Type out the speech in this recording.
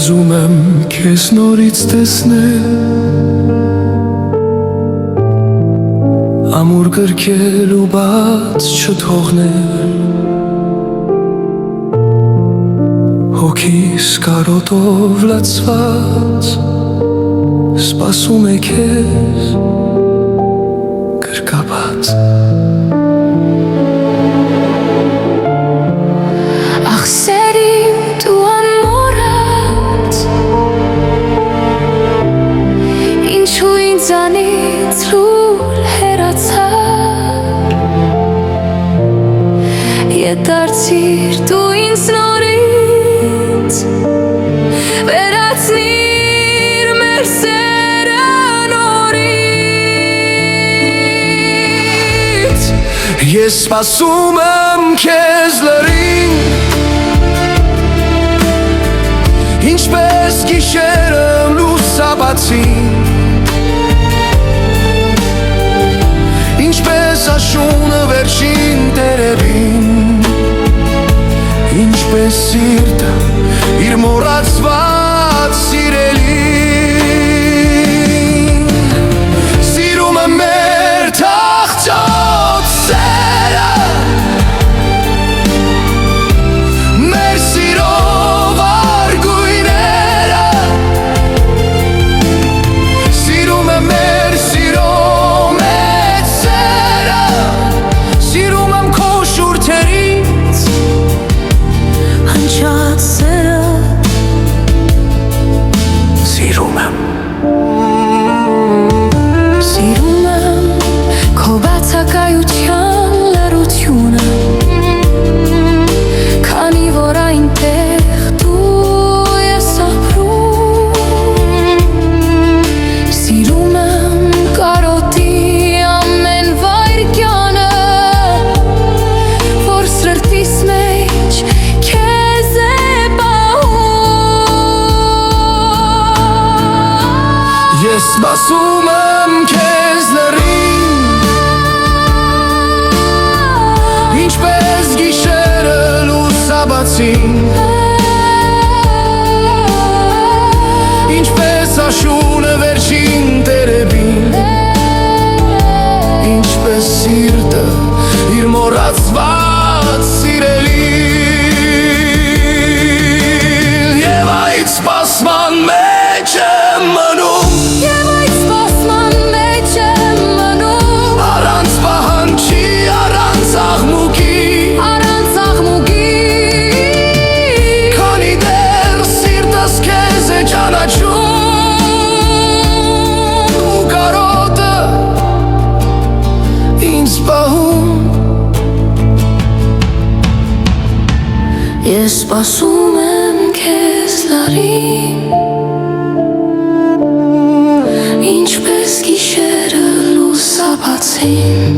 ուզում եմ քեզ նորից տեսնել, ամուր գրկել ու բաց չթողնել, հոգիս կարոտով լացված սպասում է քեզ գրկաբաց։ Ախ սերիմ դու անմոռաց, ինչու ինձանից լուլ հեռացար, ետ դարձիր դու ինձ նորից, վերացնիր մեր սերը նորից։ Ես սպասում եմ քեզ լրին, ինչպես գիշերը լուսաբացին, ինչպես աշունը վերջին տերևին, ինչպես սիրտը իր մոռացված սիրելին։ Սիրում եմ մեր թախծոտ սերը, մեր սիրով արգույները, սիրում եմ մեր սիրո մեծ սերը, սիրում եմ քո շուրթերից հնչած սերը, սիրում եմ քո բացակայության լռությունը, քանի որ այնտեղ դու ես ապրում, սիրում եմ կարոտի ամեն վայրկյանը, որ սրտիս մեջ քեզ է պահում։ Ես սպասում եմ քեզ լրին, ինչպես գիշերը լուսաբացին, ինչպես աշունը վերջին տերևին, ինչպես սիրտը իր մոռացված սիրելին։ Եվ այդ սպասման մեջ եմ մնում, Եվ այդ սպասման մեջ եմ մնում, առանց պահանջի, առանց աղմուկի, քանի դեռ սիրտս քեզ է ճանաչում, ու կարոտը ինձ պահում։ Ես սպասում եմ քեզ լարին, ինչպես գիշերը լուսաբացին,